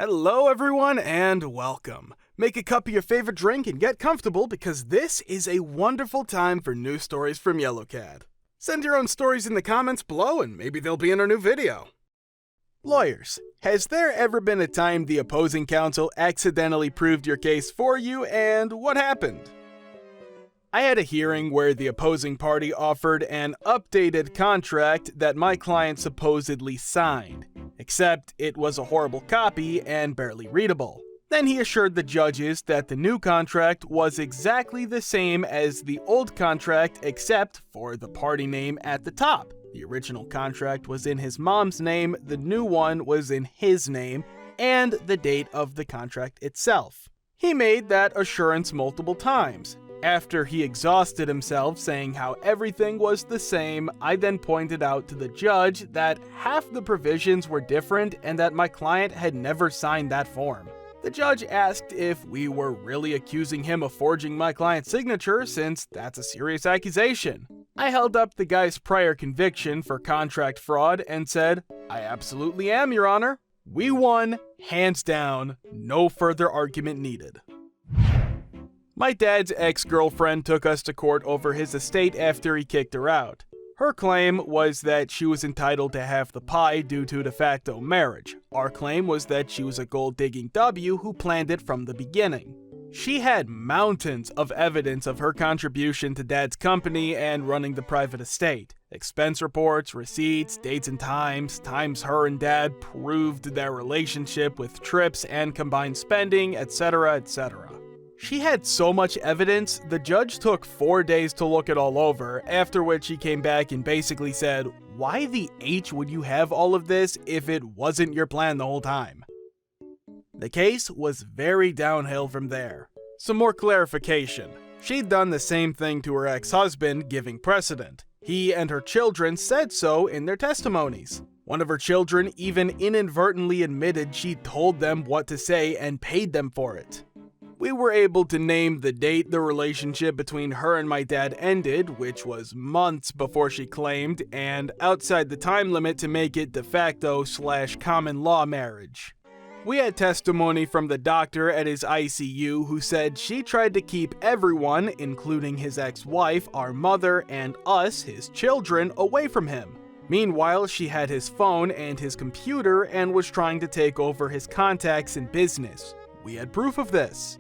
Hello everyone and welcome. Make a cup of your favorite drink and get comfortable because this is a wonderful time for news stories from YellowCat. Send your own stories in the comments below and maybe they'll be in our new video. Lawyers, has there ever been a time the opposing counsel accidentally proved your case for you and what happened? I had a hearing where the opposing party offered an updated contract that my client supposedly signed, except it was a horrible copy and barely readable. Then he assured the judges that the new contract was exactly the same as the old contract except for the party name at the top. The original contract was in his mom's name, the new one was in his name, and the date of the contract itself. He made that assurance multiple times. After he exhausted himself saying how everything was the same, I then pointed out to the judge that half the provisions were different and that my client had never signed that form. The judge asked if we were really accusing him of forging my client's signature since that's a serious accusation. I held up the guy's prior conviction for contract fraud and said, "I absolutely am, Your Honor." We won, hands down, no further argument needed. My dad's ex-girlfriend took us to court over his estate after he kicked her out. Her claim was that she was entitled to half the pie due to de facto marriage. Our claim was that she was a gold-digging W who planned it from the beginning. She had mountains of evidence of her contribution to Dad's company and running the private estate. Expense reports, receipts, dates and times her and Dad proved their relationship with trips and combined spending, etc., etc. She had so much evidence, the judge took 4 days to look it all over, after which he came back and basically said, "Why the H would you have all of this if it wasn't your plan the whole time?" The case was very downhill from there. Some more clarification. She'd done the same thing to her ex-husband, giving precedent. He and her children said so in their testimonies. One of her children even inadvertently admitted she told them what to say and paid them for it. We were able to name the date the relationship between her and my dad ended, which was months before she claimed, and outside the time limit to make it de facto/common law marriage. We had testimony from the doctor at his ICU who said she tried to keep everyone, including his ex-wife, our mother, and us, his children, away from him. Meanwhile, she had his phone and his computer and was trying to take over his contacts and business. We had proof of this.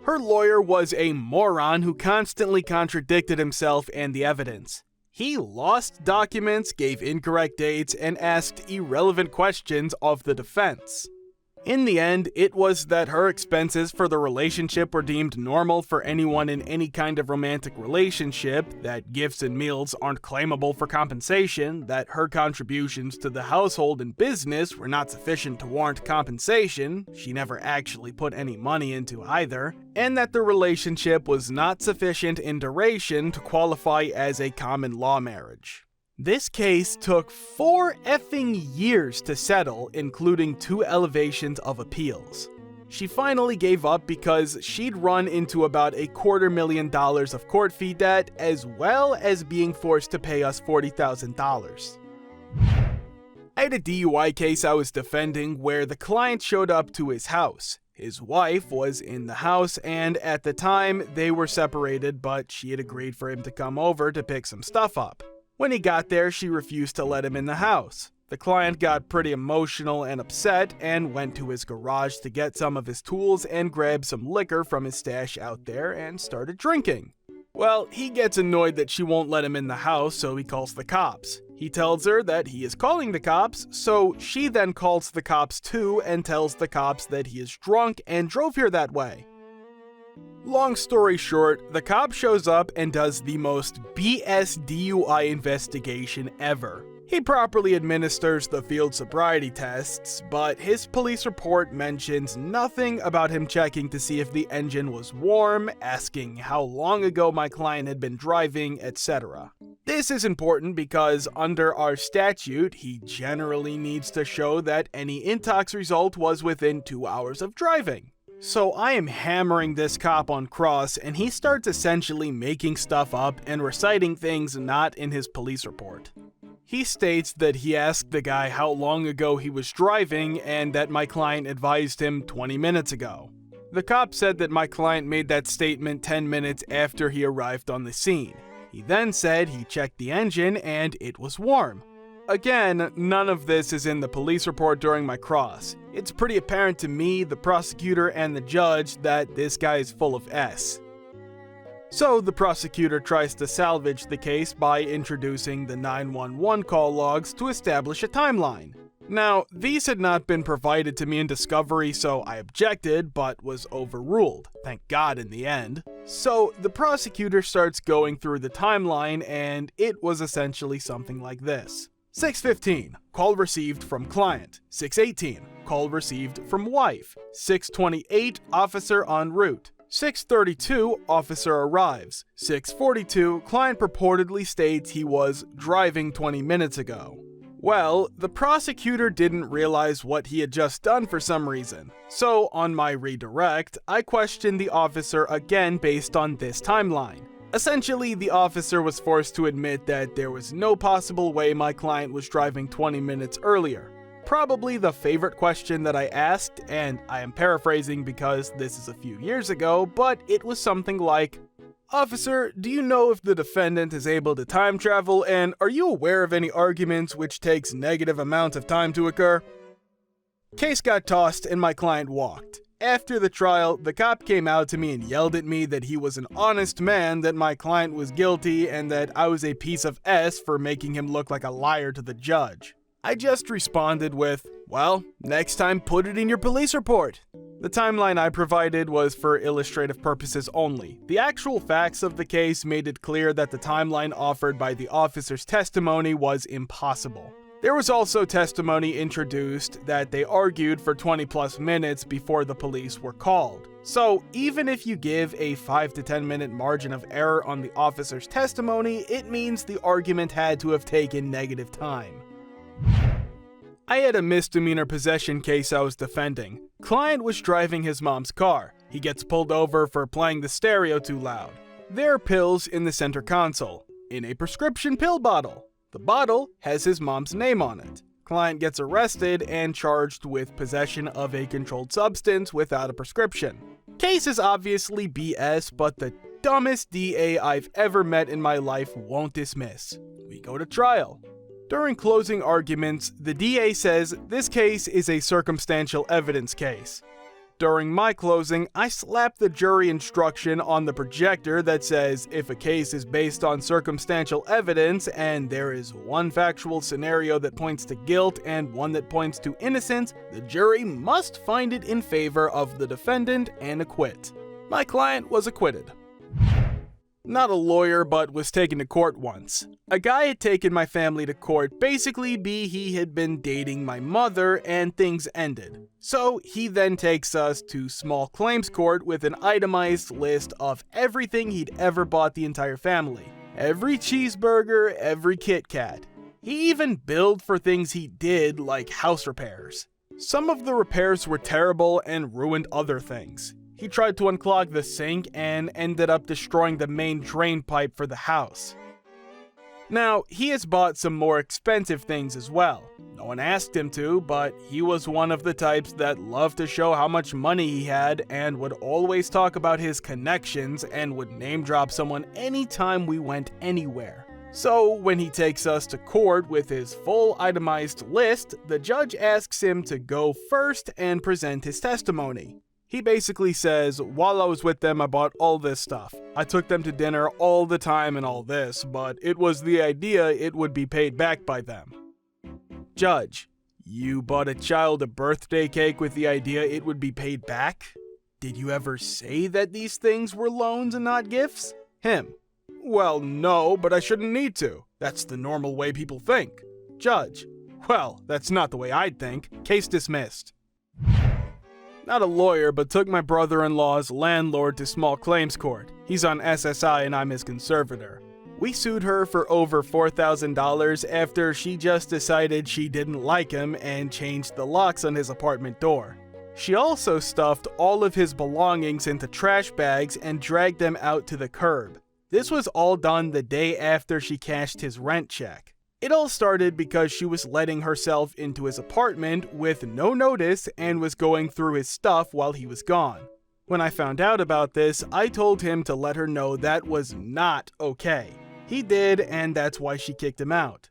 Her lawyer was a moron who constantly contradicted himself and the evidence. He lost documents, gave incorrect dates, and asked irrelevant questions of the defense. In the end, it was that her expenses for the relationship were deemed normal for anyone in any kind of romantic relationship, that gifts and meals aren't claimable for compensation, that her contributions to the household and business were not sufficient to warrant compensation, she never actually put any money into either, and that the relationship was not sufficient in duration to qualify as a common law marriage. This case took 4 effing years to settle, including 2 elevations of appeals. She finally gave up because she'd run into about $250,000 of court fee debt, as well as being forced to pay us $40,000. I had a DUI case I was defending where the client showed up to his house. His wife was in the house, and at the time, they were separated, but she had agreed for him to come over to pick some stuff up. When he got there, she refused to let him in the house. The client got pretty emotional and upset and went to his garage to get some of his tools and grab some liquor from his stash out there and started drinking. Well, he gets annoyed that she won't let him in the house, so he calls the cops. He tells her that he is calling the cops, so she then calls the cops too and tells the cops that he is drunk and drove here that way. Long story short, the cop shows up and does the most BS DUI investigation ever. He properly administers the field sobriety tests, but his police report mentions nothing about him checking to see if the engine was warm, asking how long ago my client had been driving, etc. This is important because under our statute, he generally needs to show that any intox result was within 2 hours of driving. So I am hammering this cop on cross, and he starts essentially making stuff up and reciting things not in his police report. He states that he asked the guy how long ago he was driving and that my client advised him 20 minutes ago. The cop said that my client made that statement 10 minutes after he arrived on the scene. He then said he checked the engine and it was warm. Again, none of this is in the police report during my cross. It's pretty apparent to me, the prosecutor, and the judge that this guy is full of S. So the prosecutor tries to salvage the case by introducing the 911 call logs to establish a timeline. Now, these had not been provided to me in discovery, so I objected, but was overruled. Thank God in the end. So the prosecutor starts going through the timeline, and it was essentially something like this. 6:15, call received from client. 6:18, call received from wife. 6:28, officer en route. 6:32, officer arrives. 6:42, client purportedly states he was driving 20 minutes ago. Well, the prosecutor didn't realize what he had just done for some reason. So on my redirect, I questioned the officer again based on this timeline. Essentially, the officer was forced to admit that there was no possible way my client was driving 20 minutes earlier. Probably the favorite question that I asked, and I am paraphrasing because this is a few years ago, but it was something like, "Officer, do you know if the defendant is able to time travel, and are you aware of any arguments which takes negative amount of time to occur?" Case got tossed and my client walked. After the trial, the cop came out to me and yelled at me that he was an honest man, that my client was guilty, and that I was a piece of S for making him look like a liar to the judge. I just responded with, "Well, next time put it in your police report." The timeline I provided was for illustrative purposes only. The actual facts of the case made it clear that the timeline offered by the officer's testimony was impossible. There was also testimony introduced that they argued for 20 plus minutes before the police were called. So even if you give a 5 to 10 minute margin of error on the officer's testimony, it means the argument had to have taken negative time. I had a misdemeanor possession case I was defending. Client was driving his mom's car. He gets pulled over for playing the stereo too loud. There are pills in the center console, in a prescription pill bottle. The bottle has his mom's name on it. Client gets arrested and charged with possession of a controlled substance without a prescription. Case is obviously BS, but the dumbest DA I've ever met in my life won't dismiss. We go to trial. During closing arguments, the DA says this case is a circumstantial evidence case. During my closing, I slapped the jury instruction on the projector that says if a case is based on circumstantial evidence and there is one factual scenario that points to guilt and one that points to innocence, the jury must find it in favor of the defendant and acquit. My client was acquitted. Not a lawyer, but was taken to court once. A guy had taken my family to court, basically he had been dating my mother and things ended. So he then takes us to small claims court with an itemized list of everything he'd ever bought the entire family. Every cheeseburger, every Kit Kat. He even billed for things he did, like house repairs. Some of the repairs were terrible and ruined other things. He tried to unclog the sink and ended up destroying the main drain pipe for the house. Now, he has bought some more expensive things as well. No one asked him to, but he was one of the types that loved to show how much money he had and would always talk about his connections and would name drop someone anytime we went anywhere. So, when he takes us to court with his full itemized list, the judge asks him to go first and present his testimony. He basically says, while I was with them, I bought all this stuff. I took them to dinner all the time and all this, but it was the idea it would be paid back by them. Judge, you bought a child a birthday cake with the idea it would be paid back? Did you ever say that these things were loans and not gifts? Him, well, no, but I shouldn't need to. That's the normal way people think. Judge, well, that's not the way I'd think. Case dismissed. Not a lawyer, but took my brother-in-law's landlord to small claims court. He's on SSI and I'm his conservator. We sued her for over $4,000 after she just decided she didn't like him and changed the locks on his apartment door. She also stuffed all of his belongings into trash bags and dragged them out to the curb. This was all done the day after she cashed his rent check. It all started because she was letting herself into his apartment with no notice and was going through his stuff while he was gone. When I found out about this, I told him to let her know that was not okay. He did, and that's why she kicked him out.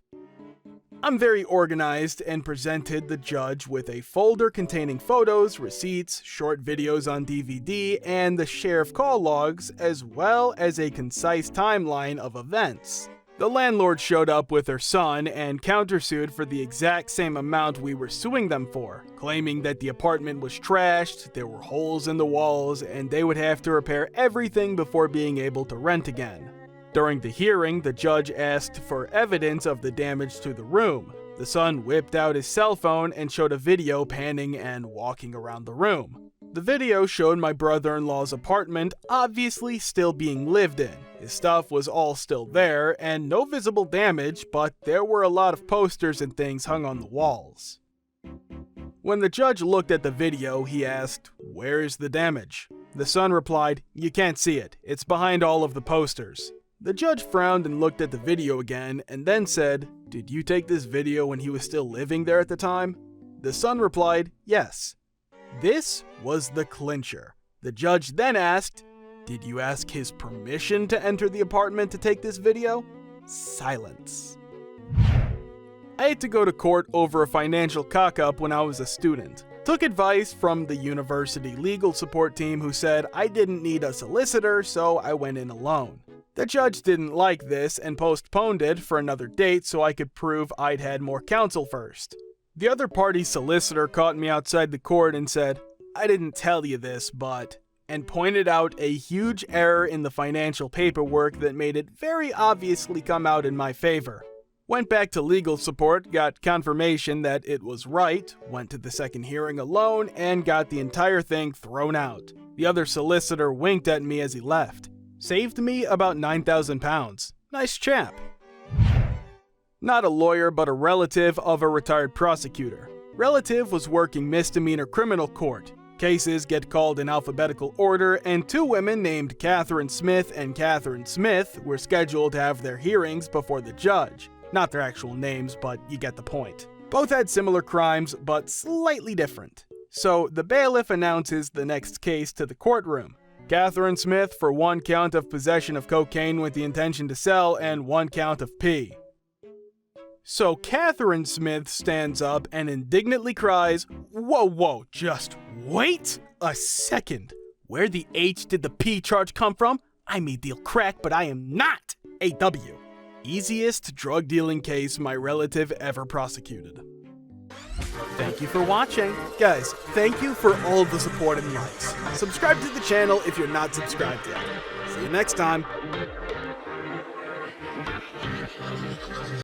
I'm very organized and presented the judge with a folder containing photos, receipts, short videos on DVD, and the sheriff call logs, as well as a concise timeline of events. The landlord showed up with her son and countersued for the exact same amount we were suing them for, claiming that the apartment was trashed, there were holes in the walls, and they would have to repair everything before being able to rent again. During the hearing, the judge asked for evidence of the damage to the room. The son whipped out his cell phone and showed a video panning and walking around the room. The video showed my brother-in-law's apartment obviously still being lived in. His stuff was all still there, and no visible damage, but there were a lot of posters and things hung on the walls. When the judge looked at the video, he asked, "Where is the damage?" The son replied, "You can't see it. It's behind all of the posters." The judge frowned and looked at the video again, and then said, "Did you take this video when he was still living there at the time?" The son replied, "Yes." This was the clincher. The judge then asked, "Did you ask his permission to enter the apartment to take this video?" Silence. I had to go to court over a financial cock-up when I was a student. Took advice from the university legal support team who said I didn't need a solicitor, so I went in alone. The judge didn't like this and postponed it for another date so I could prove I'd had more counsel first. The other party's solicitor caught me outside the court and said, "I didn't tell you this, but," and pointed out a huge error in the financial paperwork that made it very obviously come out in my favor. Went back to legal support, got confirmation that it was right, went to the second hearing alone, and got the entire thing thrown out. The other solicitor winked at me as he left. Saved me about £9,000. Nice chap. Not a lawyer, but a relative of a retired prosecutor. Relative was working misdemeanor criminal court. Cases get called in alphabetical order, and two women named Catherine Smith and Catherine Smith were scheduled to have their hearings before the judge. Not their actual names, but you get the point. Both had similar crimes, but slightly different. So the bailiff announces the next case to the courtroom. Catherine Smith for 1 count of possession of cocaine with the intention to sell and 1 count of P. So Catherine Smith stands up and indignantly cries, Whoa, just wait a second. Where the H did the P charge come from? I may deal crack, but I am not AW. Easiest drug dealing case my relative ever prosecuted. Thank you for watching. Guys, thank you for all the support and likes. Subscribe to the channel if you're not subscribed yet. See you next time.